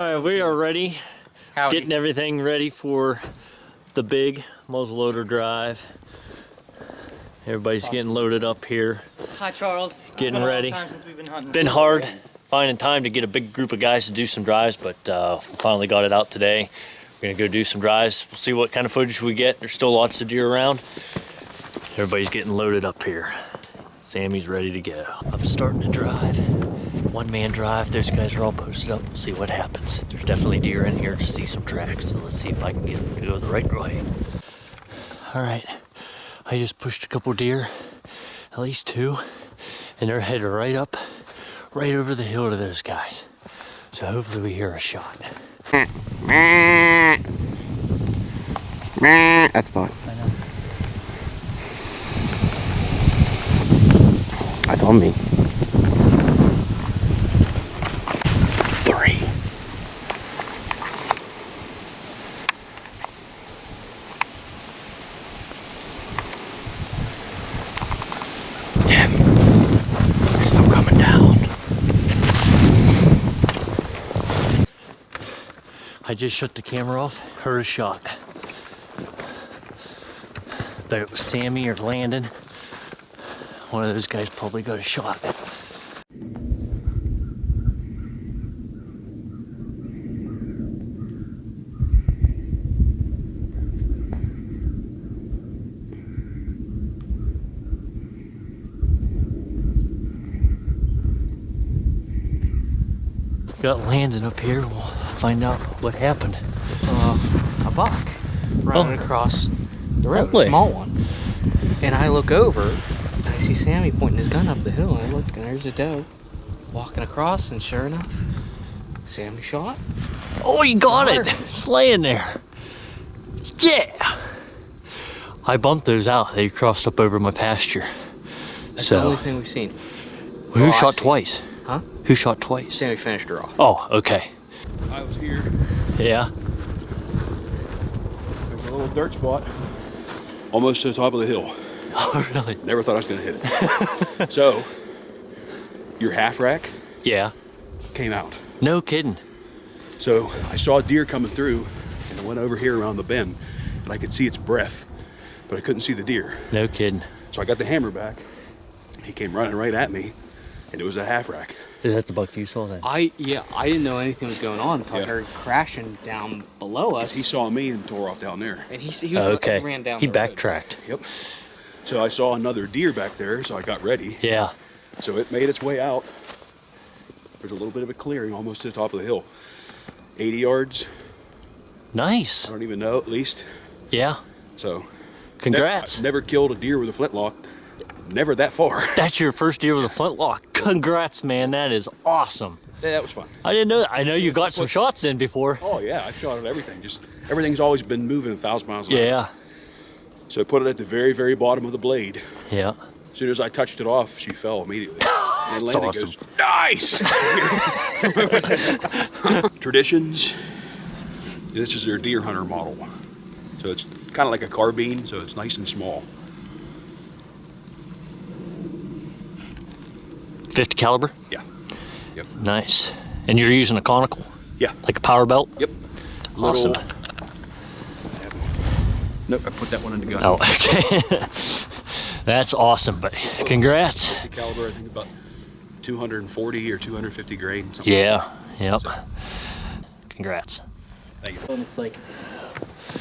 All right, we are ready. Howdy. Getting everything ready for the big muzzleloader drive. Everybody's getting loaded up here. Hi, Charles. Getting ready. Time since we've been hunting. Been hard finding time to get a big group of guys to do some drives, but finally got it out today. We're gonna go do some drives. We'll see what kind of footage we get. There's still lots of deer around. Everybody's getting loaded up here. Sammy's ready to go. I'm starting to drive. One-man drive. Those guys are all posted up. We'll see what happens. There's definitely deer in here to see some tracks, so let's see if I can get them to go the right way. All right, I just pushed a couple deer, at least two, and they're headed right up, right over the hill to those guys. So hopefully we hear a shot. That's fine. I know. That's on me. 3. They're still coming down. I just shut the camera off, heard a shot. Bet it was Sammy or Landon. One of those guys probably got a shot. Got Landon up here. We'll find out what happened. A buck running across the road, Lovely. a small one. And I look over, and I see Sammy pointing his gun up the hill, and I look, and there's a doe walking across, and sure enough, Sammy shot. Oh, he got it! It's laying there. Yeah! I bumped those out. They crossed up over my pasture. That's the only thing we've seen. Who I've shot seen. twice? Huh? Who shot twice? Sammy finished her off. Oh, okay. I was here. Yeah. There's a little dirt spot almost to the top of the hill. Oh, really? Never thought I was going to hit it. So, your half rack Yeah. came out. No kidding. So, I saw a deer coming through, and I went over here around the bend, and I could see its breath, but I couldn't see the deer. No kidding. So I got the hammer back. He came running right at me, and it was a half rack. Is that the buck you saw then? I didn't know anything was going on until I Yeah. heard crashing down below us. He saw me and tore off down there. And he was Okay. ran down He the road. backtracked. Yep. So I saw another deer back there, so I got ready. Yeah. So it made its way out. There's a little bit of a clearing almost to the top of the hill. 80 yards, Nice. I don't even know, at least. Yeah. So Congrats. never killed a deer with a flintlock. Never that far. That's your first deer with a flintlock. Congrats, man. That is awesome. Yeah, that was fun. I didn't know that. I know you got some shots in before. Oh yeah, I've shot at everything. Just everything's always been moving 1,000 miles an hour. Yeah. So I put it at the very, very bottom of the blade. Yeah. As soon as I touched it off, she fell immediately. And That's Landon awesome. goes, nice! Traditions. This is their deer hunter model. So it's kind of like a carbine, so it's nice and small. 50 caliber? Yeah. Yep. Nice. And you're using a conical? Yeah. Like a power belt? Yep. Awesome. Nope, I put that one in the gun. Oh, okay. That's awesome, but congrats. The caliber, I think about 240 or 250 grain. Something Yeah. Yep. So. Congrats. Thank you. And it's like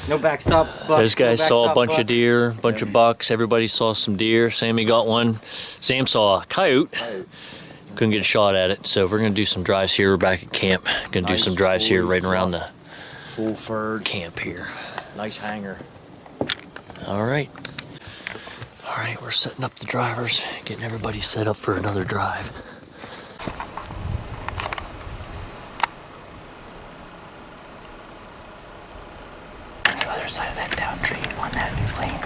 no backstop. Those guys saw a bunch of deer, bunch of bucks. Everybody saw some deer. Sammy got one. Sam saw a coyote. Couldn't get a shot at it, so we're gonna do some drives here. We're back at camp. Gonna do some drives here right around the full furred, camp here. nice hanger. All right. All right, we're setting up the drivers, getting everybody set up for another drive. On the other side of that down tree on that new lane.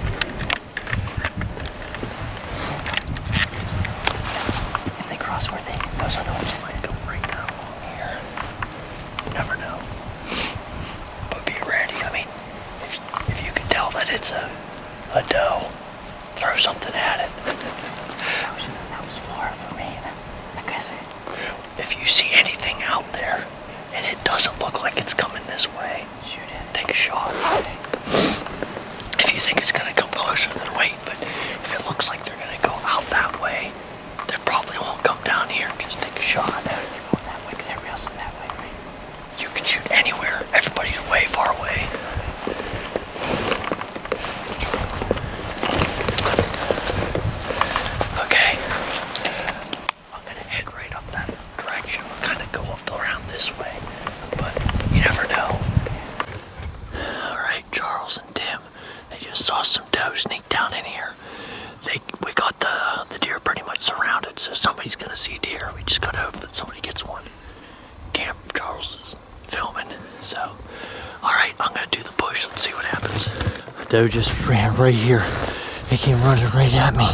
If they cross where those other ones might go right down along here. You never know. But be ready. I mean, if you can tell that it's a doe, throw something at it. That was far from me. If you see anything out there, and it doesn't look like it's coming this way, shoot it. Take a shot. If you think it's gonna come closer, then wait. But if it looks like they're gonna go out that way, they probably won't come down here. Just take a shot. They're going that way because everybody else is that way, right? You can shoot anywhere. Everybody's way far away. Okay. I'm gonna head right up that direction. I'll kind of go up around this way, but you never know. All right, Charles and Tim, they just saw some doe sneak down in here. We got the deer pretty much surrounded, so somebody's gonna see deer. We just gotta hope that somebody gets one. Charles is filming, so all right, I'm gonna do the push. Let's see what happens. The doe just ran right here. He came running right at me.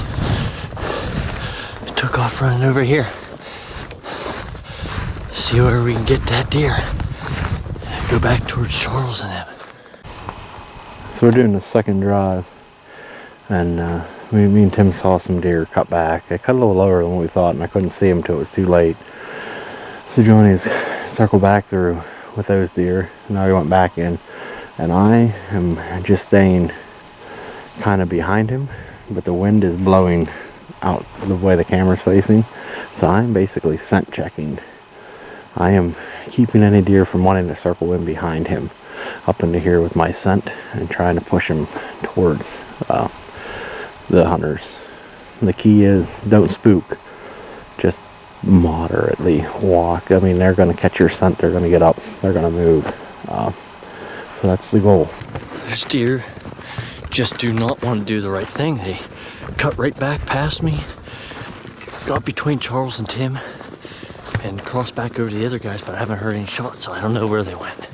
It took off running over here. See where we can get that deer. Go back towards Charles and him. So we're doing the second drive, and me and Tim saw some deer cut back. They cut a little lower than we thought, and I couldn't see them until it was too late. So Johnny's circled back through with those deer. Now he went back in, and I am just staying kind of behind him, but the wind is blowing out the way the camera's facing, so I'm basically scent checking. I am keeping any deer from wanting to circle in behind him up into here with my scent and trying to push him towards the hunters. The key is don't spook, just moderately walk. I mean, they're going to catch your scent, they're going to get up, they're going to move, so that's the goal. Those deer just do not want to do the right thing. They cut right back past me, got between Charles and Tim, and crossed back over to the other guys, but I haven't heard any shots, so I don't know where they went.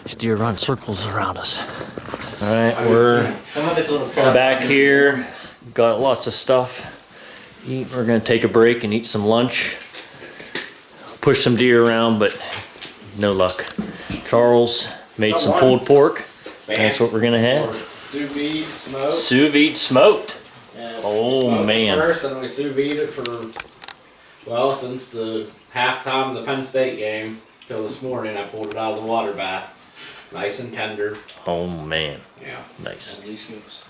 These deer run circles around us. All right, we're back here, got lots of stuff. We're gonna take a break and eat some lunch. Push some deer around, but no luck. Charles made some pulled pork. That's what we're gonna have. Sous vide smoked. Sous vide smoked. And Oh, smoked man. First, and we sous vide it for, well, since the halftime of the Penn State game till this morning. I pulled it out of the water bath. Nice and tender. Oh man, Yeah. nice. Holy smokes.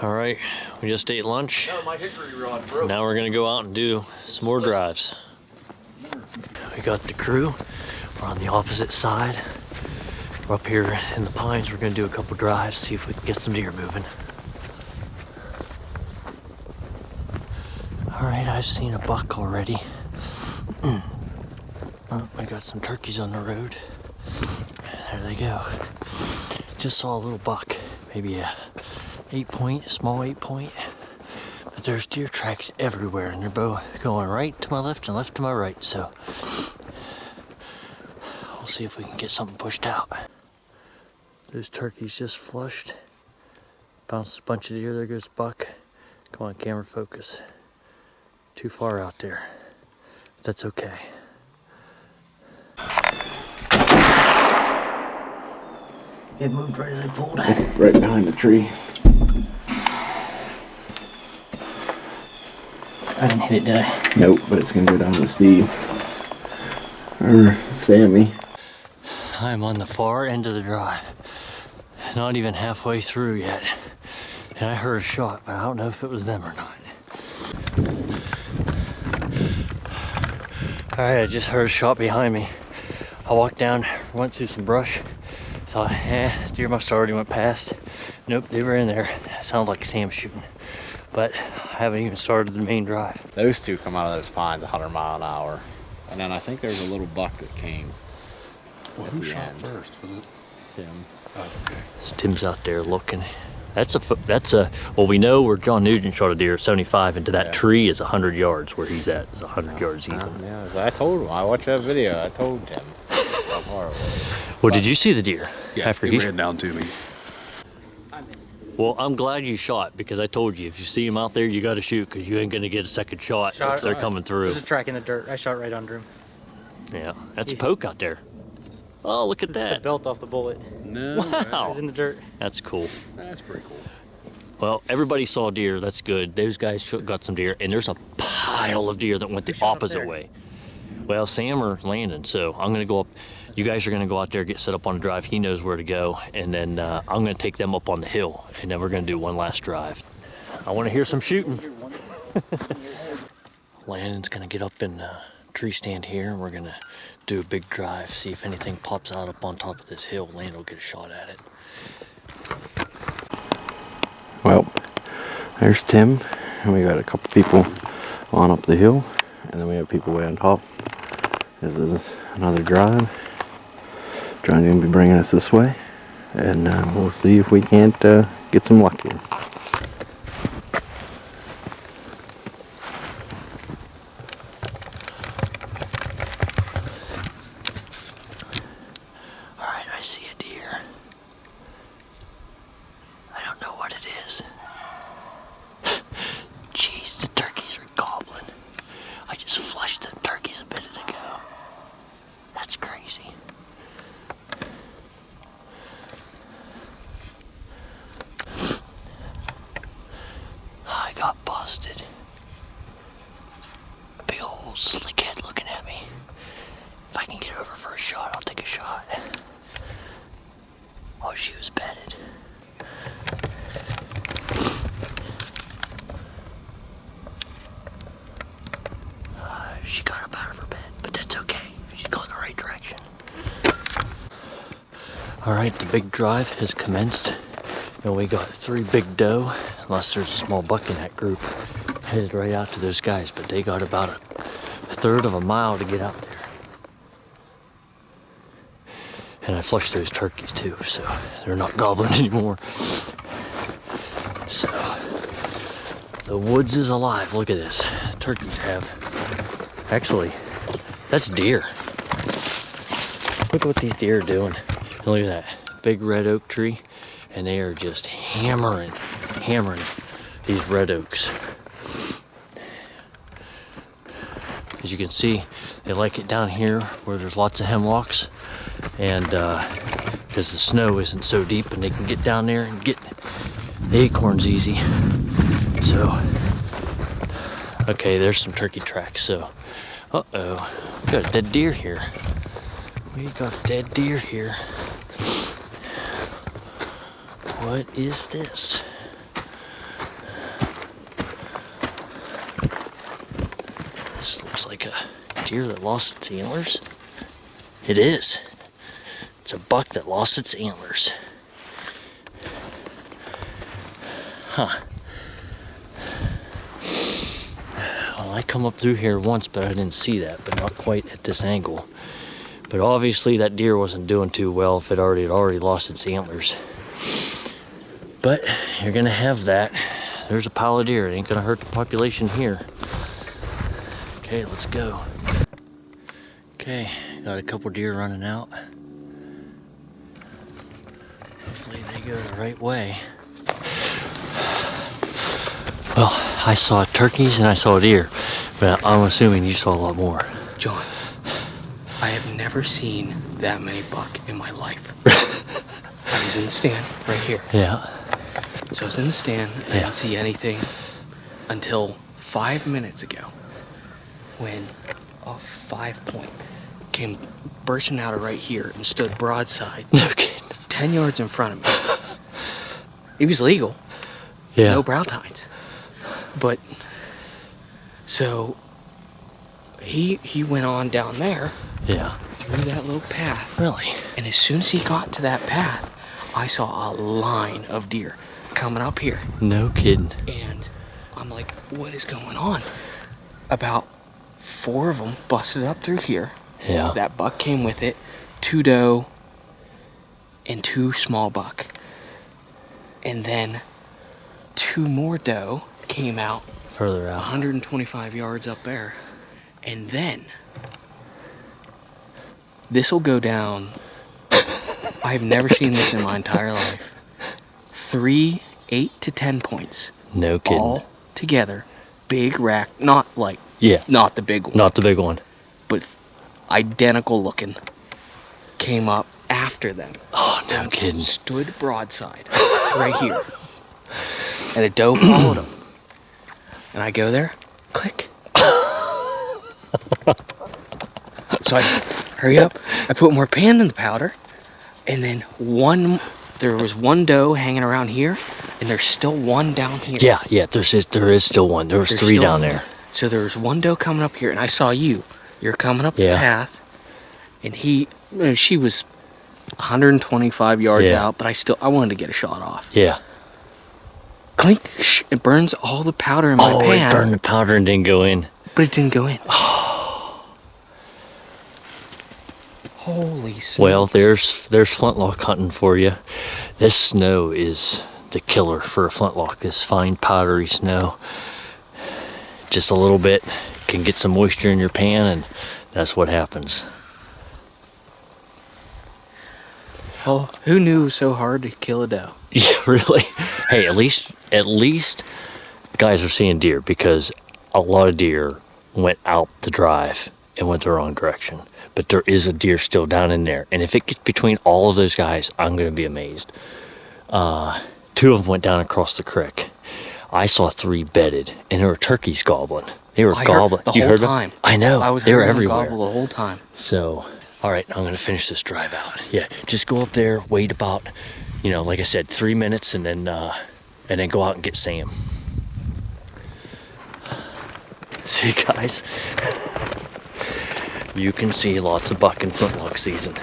All right, we just ate lunch. Oh, my hickory rod broke. Now we're gonna go out and do some more drives. We got the crew. We're on the opposite side. We're up here in the pines. We're gonna do a couple drives, see if we can get some deer moving. All right, I've seen a buck already. Oh, I got some turkeys on the road. There they go. Just saw a little buck, maybe a 8-point, a small 8-point. But there's deer tracks everywhere, and they're both going right to my left and left to my right. So we'll see if we can get something pushed out. Those turkeys just flushed. Bounced a bunch of deer. There goes buck. Come on, camera focus. Too far out there. But that's okay. It moved right as I pulled it. It's right behind the tree. I didn't hit it, did I? Nope, but it's gonna go down to Steve or Sammy. I'm on the far end of the drive. Not even halfway through yet. And I heard a shot, but I don't know if it was them or not. Alright, I just heard a shot behind me. I walked down, went through some brush. Thought, deer must have already went past. Nope, they were in there. It sounded like Sam shooting. But I haven't even started the main drive. Those two come out of those pines 100 mile an hour. And then I think there's a little buck that came. Well, who shot first? Was it Tim? Oh, okay. Tim's out there looking. Well, we know where John Nugent shot a deer, 75, into that tree is 100 yards where he's at. It's 100 yards even. Yeah, as I told him. I watched that video. I told him how far it was. Well, did you see the deer? Yeah, after he ran down to me. Well, I'm glad you shot, because I told you, if you see him out there, you got to shoot, because you ain't going to get a second shot if they're coming through. There's a track in the dirt. I shot right under him. Yeah, that's a poke out there. Oh, look at The that. belt off the bullet. No, Wow. It's in the dirt. That's cool. that's pretty cool. Well, everybody saw deer. That's good. Those guys got some deer, and there's a pile of deer that went the shot up opposite there? way. Well, Sam or Landon, so I'm gonna go up. You guys are gonna go out there, get set up on a drive. He knows where to go, and then I'm gonna take them up on the hill, and then we're gonna do one last drive. I wanna hear some shooting. Landon's gonna get up in the tree stand here, and we're gonna do a big drive, see if anything pops out up on top of this hill. Landon will get a shot at it. Well, there's Tim, and we got a couple people on up the hill, and then we have people way on top. This is another drive. John's gonna be bringing us this way, and we'll see if we can't get some luck here. All right, I see a deer. I don't know what it is. Jeez, the turkeys are gobbling. I just flushed the turkeys a minute ago. That's crazy. I got busted. A big old slick head looking at me. If I can get over for a shot, I'll take a shot. Oh, she was bedded. She got up out of her bed, but that's okay. She's going the right direction. All right, the big drive has commenced, and we got 3 big doe, unless there's a small buck in that group, headed right out to those guys, but they got about a third of a mile to get out there. And I flushed those turkeys too, so they're not gobbling anymore. So, the woods is alive. Look at this. Turkeys have, actually, that's deer. Look what these deer are doing. And look at that big red oak tree, and they are just hammering these red oaks. As you can see, they like it down here where there's lots of hemlocks, and because the snow isn't so deep, and they can get down there and get the acorns easy. So, okay, there's some turkey tracks. So, uh-oh, we got a dead deer here. We got a dead deer here. What is this? This looks like a deer that lost its antlers. It is. It's a buck that lost its antlers. Huh. Well, I come up through here once, but I didn't see that, but not quite at this angle. But obviously that deer wasn't doing too well if it had already lost its antlers. But you're gonna have that. There's a pile of deer. It ain't gonna hurt the population here. Okay, let's go. Okay, got a couple deer running out. Hopefully they go the right way. Well, I saw turkeys and I saw deer, but I'm assuming you saw a lot more. John, I have never seen that many buck in my life. I was in the stand right here. Yeah. So I was in the stand, I didn't see anything until 5 minutes ago when a 5-point came bursting out of right here and stood broadside. No kidding. 10 yards in front of me. It was legal. Yeah. No brow tines. But, so, he went on down there. Yeah. Through that little path. Really? And as soon as he got to that path, I saw a line of deer coming up here. No kidding. And I'm like, what is going on? About 4 of them busted up through here. Yeah. That buck came with it. 2 doe and 2 small buck. And then 2 more doe came out Further out. 125 yards up there. And then this will go down. I've never seen this in my entire life. 3 8 to 10 points. No kidding. All together. Big rack. Not like, Yeah. not the big one. Not the big one. But identical looking. Came up after them. Oh, no kidding. Stood broadside. Right here. And a doe followed him. And I go there. Click. So I hurry up. I put more pan in the powder, and then there was one doe hanging around here, and there's still one down here. Yeah, there is still one. There's three down there. So there was one doe coming up here, and I saw you. You're coming up the path, and she was 125 yards out, but I wanted to get a shot off. Yeah. Clink! It burns all the powder in my pan. Oh, it burned the powder and didn't go in. But it didn't go in. Holy smokes. Well, there's flintlock hunting for you. This snow is the killer for a flintlock. This fine powdery snow. Just a little bit can get some moisture in your pan, and that's what happens. Oh, who knew it was so hard to kill a doe? Yeah, really. Hey, at least guys are seeing deer, because a lot of deer went out the drive and went the wrong direction. But there is a deer still down in there, and if it gets between all of those guys, I'm going to be amazed. 2 of them went down across the creek. I saw 3 bedded, and there were turkeys gobbling. They were gobbling. The whole time. I know. I was they were hearing them everywhere. gobble the whole time. So, all right, I'm going to finish this drive out. Yeah, just go up there, wait about, like I said, 3 minutes, and then go out and get Sam. See, guys, you can see lots of buck in flintlock season.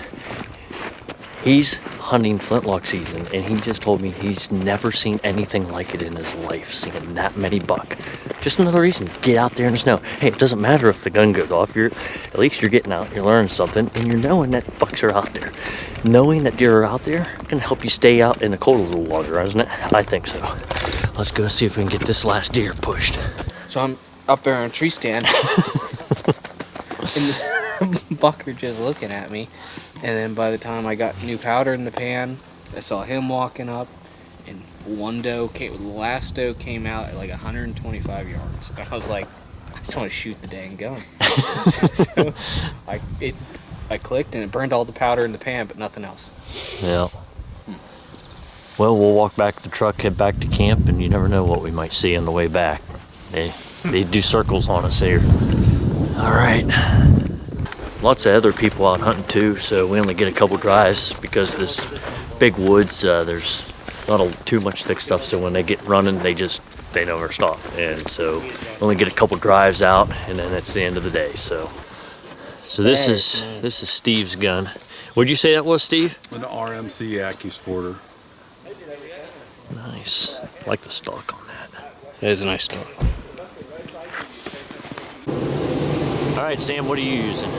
He's hunting flintlock season, and he just told me he's never seen anything like it in his life, seeing that many buck. Just another reason, get out there in the snow. Hey, it doesn't matter if the gun goes off, at least you're getting out, you're learning something, and you're knowing that bucks are out there. Knowing that deer are out there can help you stay out in the cold a little longer, doesn't it? I think so. Let's go see if we can get this last deer pushed. So I'm up there on a tree stand, and the buck are just looking at me. And then by the time I got new powder in the pan, I saw him walking up, and the last doe came out at like 125 yards. And I was like, I just want to shoot the dang gun. So I clicked, and it burned all the powder in the pan, but nothing else. Yeah. Well, we'll walk back to the truck, head back to camp, and you never know what we might see on the way back. They do circles on us here. All right. Lots of other people out hunting too, so we only get a couple drives because this big woods, there's not too much thick stuff, so when they get running, they never stop. And so we only get a couple drives out, and then that's the end of the day. So this is Steve's gun. What'd you say that was, Steve? An RMC AccuSporter. Nice. I like the stock on that. It is a nice stock. All right, Sam, what are you using?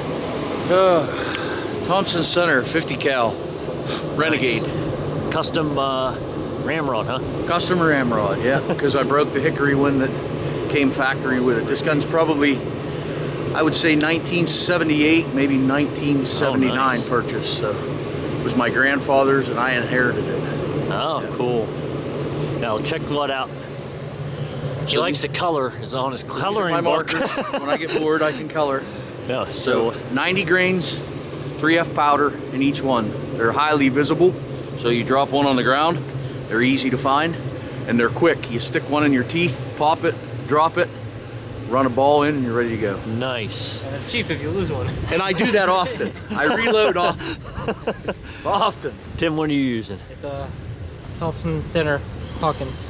Thompson Center 50 cal Renegade. Nice. Custom ramrod, huh? Custom ramrod, yeah, because I broke the hickory one that came factory with it. This gun's probably, I would say 1978, maybe 1979 nice. purchase. So it was my grandfather's and I inherited it. Oh, yeah. Cool. Now check what out. He likes to color. Is on his coloring my book. markers. When I get bored, I can color. Yeah. So 90 grains, 3F powder in each one. They're highly visible, so you drop one on the ground, they're easy to find, and they're quick. You stick one in your teeth, pop it, drop it, run a ball in, and you're ready to go. Nice. And it's cheap if you lose one. And I do that often. I reload often. Often. Tim, what are you using? It's a Thompson Center Hawkins.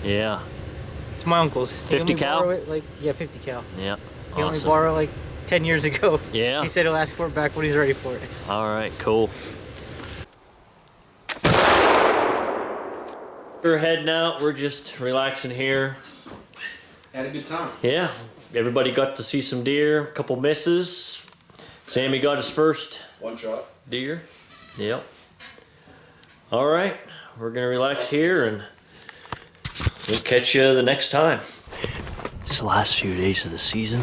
Yeah. It's my uncle's. He 50 let me cal? borrow it, 50 cal. Yeah. He let me Awesome. borrow 10 years ago. Yeah. He said he'll ask for it back when he's ready for it. All right, cool. We're heading out. We're just relaxing here. Had a good time. Yeah. Everybody got to see some deer, a couple misses. Sammy got his first One shot. deer. Yep. All right. We're going to relax here and we'll catch you the next time. It's the last few days of the season.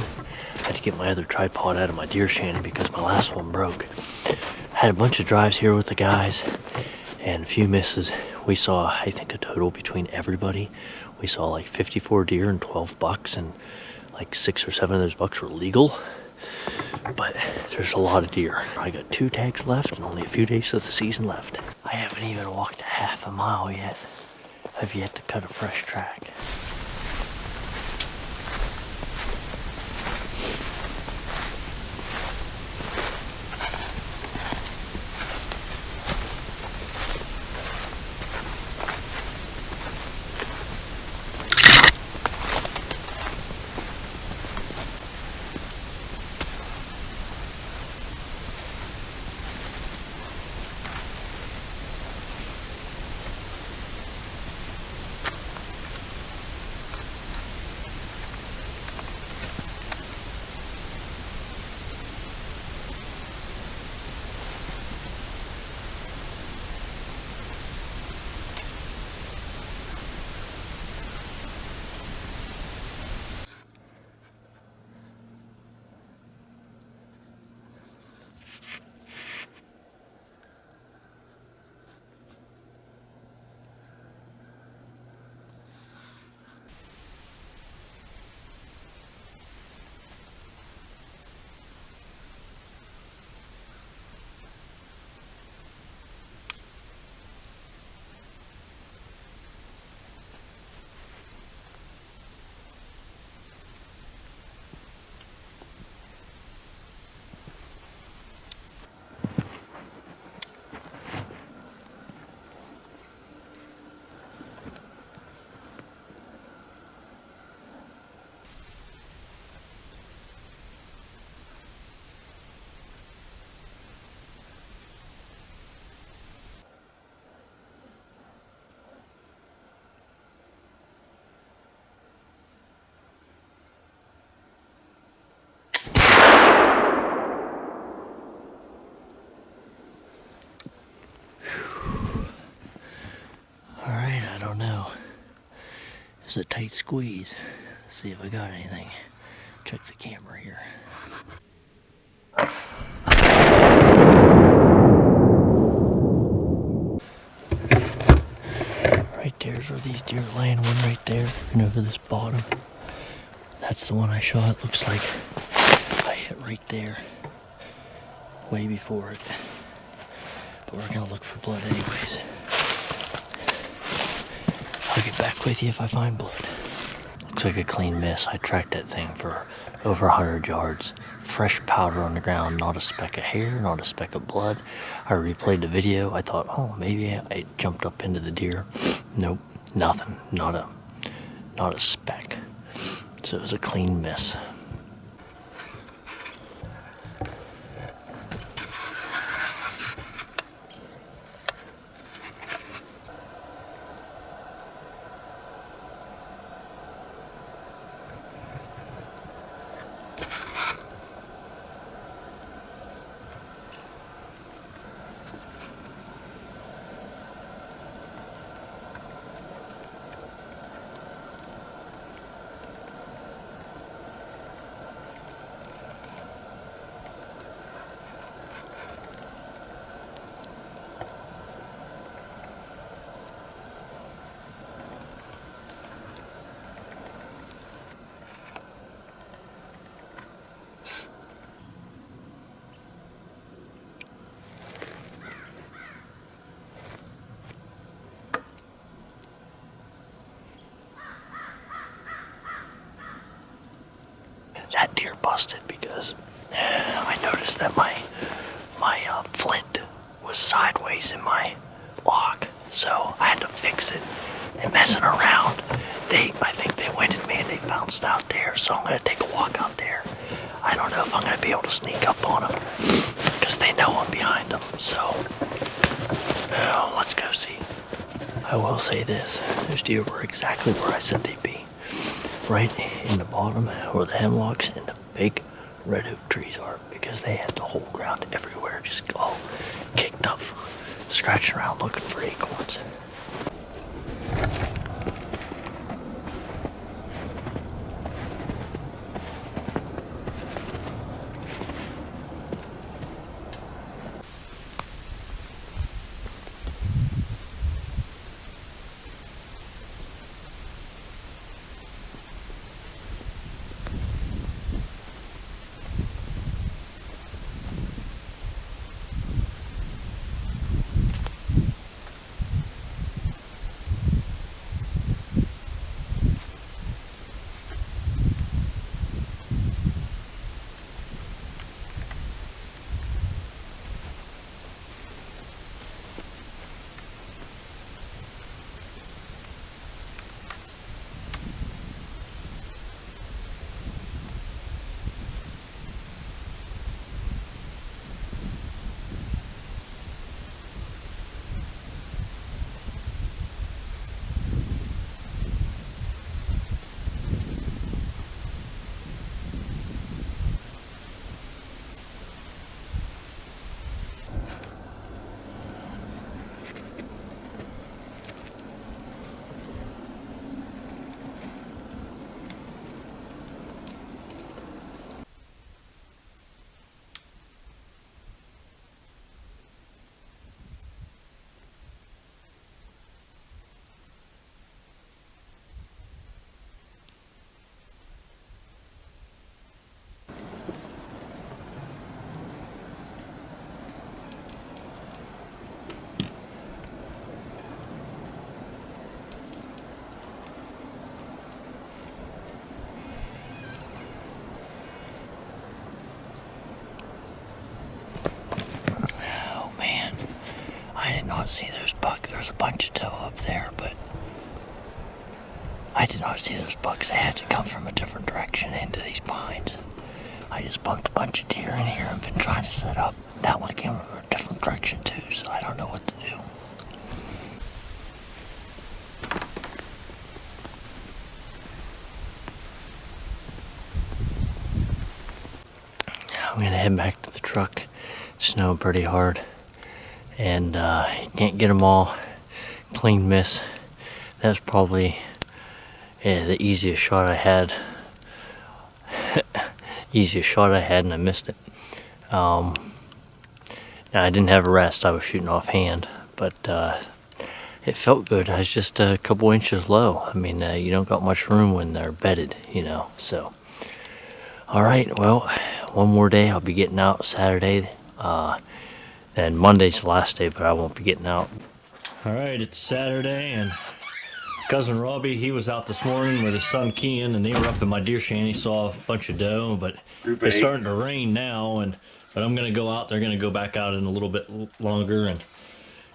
I had to get my other tripod out of my deer shanty because my last one broke. I had a bunch of drives here with the guys and a few misses. We saw, I think, a total between everybody. We saw 54 deer and 12 bucks, and 6 or 7 of those bucks were legal. But there's a lot of deer. I got 2 tags left and only a few days of the season left. I haven't even walked a half a mile yet. I've yet to cut a fresh track. It's a tight squeeze. Let's see if I got anything. Check the camera here. Right there's where these deer are laying, one right there, and over this bottom. That's the one I shot. Looks like I hit right there, way before it. But we're gonna look for blood anyways. I'll get back with you if I find blood. Looks like a clean miss. I tracked that thing for over 100 yards. Fresh powder on the ground, not a speck of hair, not a speck of blood. I replayed the video. I thought, oh, maybe I jumped up into the deer. Nope, nothing, not a speck. So it was a clean miss. That deer busted because I noticed that my flint was sideways in my lock, so I had to fix it. And messing around, I think they winded me and they bounced out there, so I'm gonna take a walk out there. I don't know if I'm gonna be able to sneak up on them because they know I'm behind them. So let's go see. I will say this: those deer were exactly where I said they'd be. Right in the bottom where the hemlocks and the big red oak trees are, because they had the whole ground everywhere just all kicked up, scratching around looking for acorns. I did not see those bucks. There's a bunch of doe up there, but I did not see those bucks. They had to come from a different direction into these pines. I just bumped a bunch of deer in here and been trying to set up. That one came from a different direction too, so I don't know what to do. I'm gonna head back to the truck. It's snowing pretty hard, and can't get them all. Clean miss. That was probably Yeah, the easiest shot I had. Easiest shot I had, and I missed it. Now I didn't have a rest. I was shooting offhand, but it felt good. I was just a couple inches low. I mean, you don't got much room when they're bedded, you know. So, all right. Well, one more day. I'll be getting out Saturday. And Monday's the last day, but I won't be getting out. All right, it's Saturday, and cousin Robbie, he was out this morning with his son Kean, and they were up in my deer shanty, saw a bunch of doe, but it's starting to rain now, but I'm gonna go out. They're gonna go back out in a little bit longer, and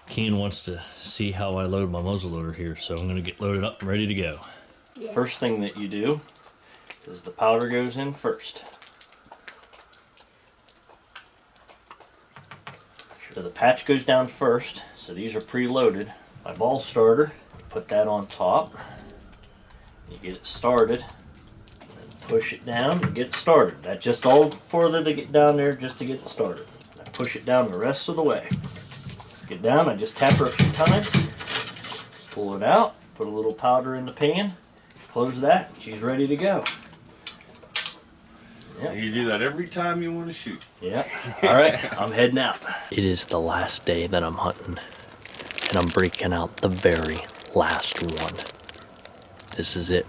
Kean wants to see how I load my muzzleloader here, so I'm gonna get loaded up and ready to go. Yeah. First thing that you do is the powder goes in first. So the patch goes down first, so these are preloaded. My ball starter, put that on top. You get it started, and push it down to get it started. That's just all further to get down there just to get it started. I push it down the rest of the way. Get down, I just tap her a few times, pull it out, put a little powder in the pan, close that, she's ready to go. Yep. You do that every time you want to shoot. Yeah. All right, I'm heading out. It is the last day that I'm hunting, and I'm breaking out the very last one. This is it.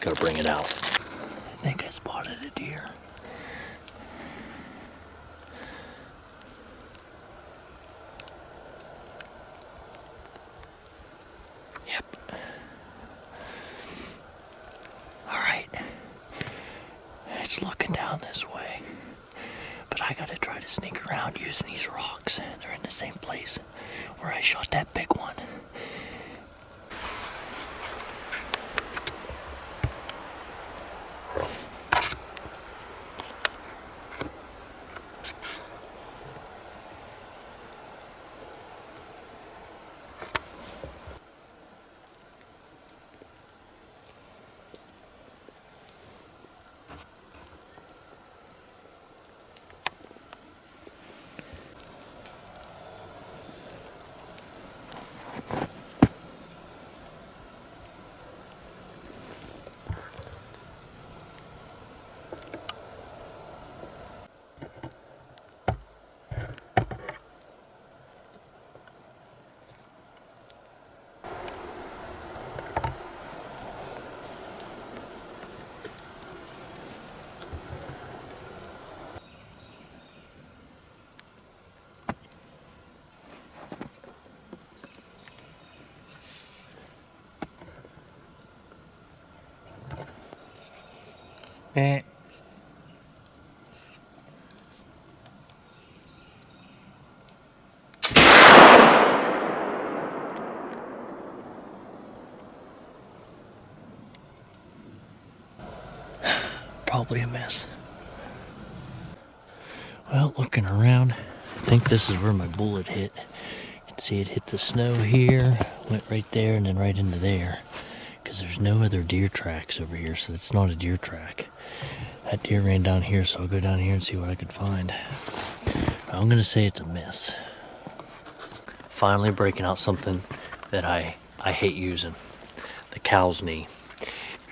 Gotta bring it out. I think I spotted a deer. Yep. All right. It's looking down this way, but I gotta try to sneak around using these rocks. They're in the same place where I shot that big one. Probably a miss. Well, looking around, I think this is where my bullet hit. You can see it hit the snow here, went right there, and then right into there. Because there's no other deer tracks over here, so it's not a deer track. That deer ran down here, so I'll go down here and see what I can find. I'm gonna say it's a miss. Finally breaking out something that I hate using. The cow's knee.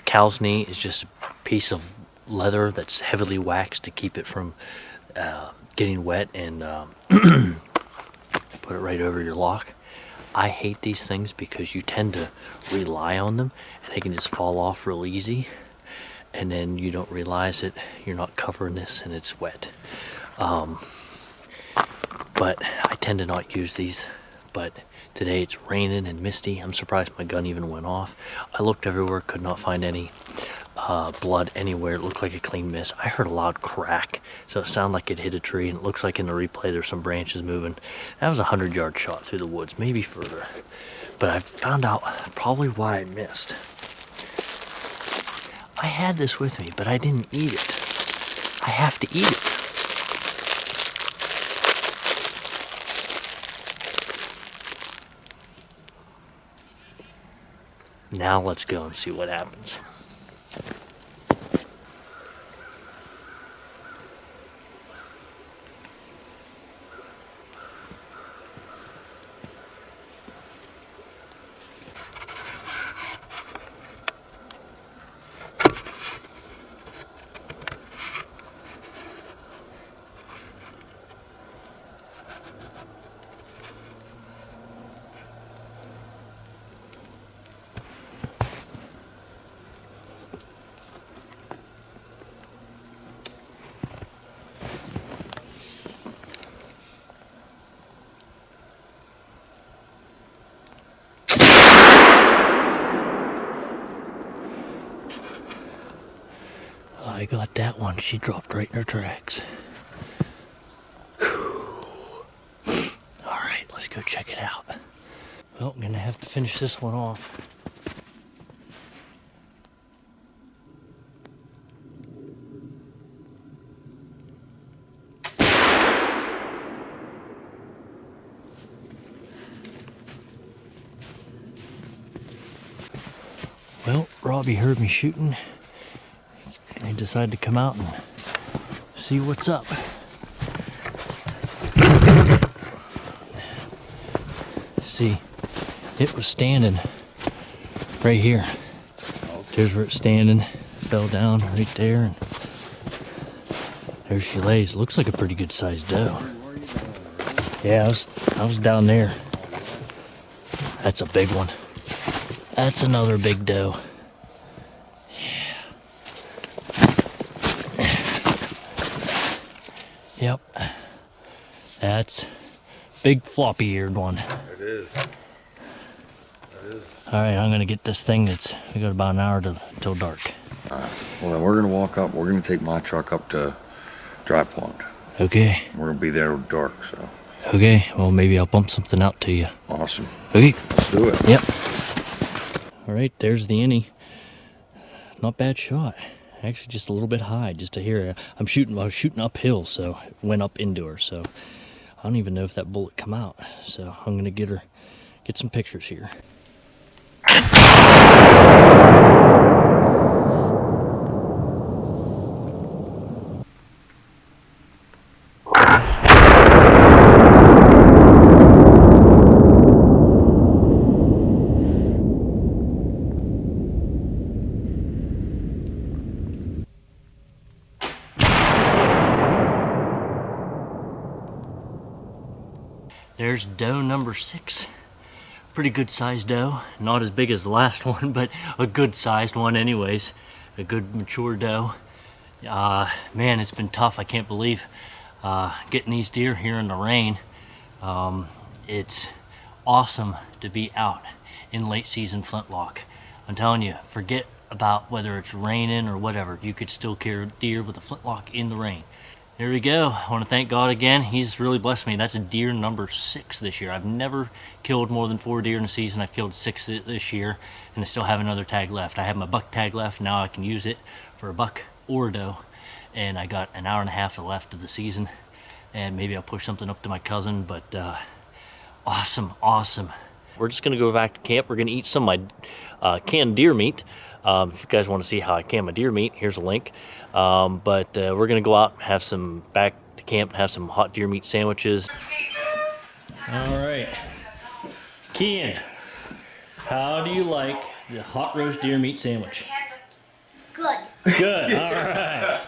Cow's knee is just a piece of leather that's heavily waxed to keep it from getting wet, and put it right over your lock. I hate these things because you tend to rely on them and they can just fall off real easy, and then you don't realize it. You're not covering this and it's wet. But I tend to not use these, but today it's raining and misty. I'm surprised my gun even went off. I looked everywhere, could not find any blood anywhere. It looked like a clean miss. I heard a loud crack, so it sounded like it hit a tree, and it looks like in the replay there's some branches moving. That was a 100-yard shot through the woods, maybe further. But I found out probably why I missed. I had this with me, but I didn't eat it. I have to eat it. Now let's go and see what happens. I got that one. She dropped right in her tracks. Alright, let's go check it out. Well, I'm gonna have to finish this one off. Well, Robbie heard me shooting. He decided to come out and see what's up. See, it was standing right here. There's where it's standing. Fell down right there, and there she lays. Looks like a pretty good sized doe. Yeah, I was down there. That's a big one. That's another big doe. Yeah. Yep. That's big floppy eared one. It is. Alright, I'm gonna get this thing. We got about an hour till dark. Well, then we're gonna walk up. We're gonna take my truck up to Dry Pond. Okay. We're gonna be there till dark, so. Okay, well maybe I'll bump something out to you. Awesome. Okay. Let's do it. Yep. Alright, there's the innie. Not bad shot. Actually just a little bit high, just to hear it. I was shooting uphill, so it went up into her, so I don't even know if that bullet come out. So I'm gonna get some pictures here. There's doe number 6. Pretty good sized doe. Not as big as the last one, but a good sized one anyways. A good mature doe. Man, it's been tough. I can't believe getting these deer here in the rain. It's awesome to be out in late season Flintlock. I'm telling you, forget about whether it's raining or whatever. You could still kill deer with a Flintlock in the rain. There we go. I want to thank God again. He's really blessed me. That's deer number 6 this year. I've never killed more than 4 deer in a season. I've killed 6 this year, and I still have another tag left. I have my buck tag left. Now I can use it for a buck or a doe. And I got an hour and a half left of the season. And maybe I'll push something up to my cousin, but awesome, awesome. We're just gonna go back to camp. We're gonna eat some of my canned deer meat. If you guys want to see how I can my deer meat, here's a link. But we're gonna go out and have some back to camp and have some hot deer meat sandwiches. All right, Ken, how do you like the hot roast deer meat sandwich? Good. Good. All right.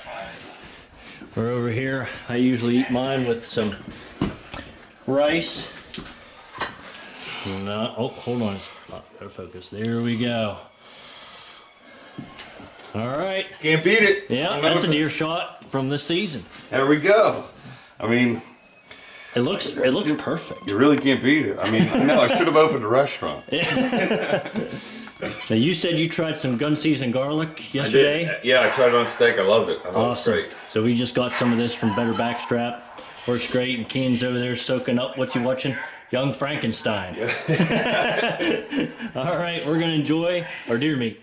We're over here. I usually eat mine with some rice. No, oh, hold on. It's out of focus. There we go. All right. Can't beat it. Yeah, that's a deer shot from this season. There we go. I mean, it looks perfect. you really can't beat it. I mean, no, I should have opened a restaurant. Now you said you tried some gun seasoned garlic yesterday. I did. Yeah, I tried it on a steak. I loved it. I thought Awesome. it was great. So we just got some of this from Better Backstrap. Works great, and Ken's over there soaking up. What's he watching? Young Frankenstein. Yeah. All right, we're gonna enjoy our deer meat.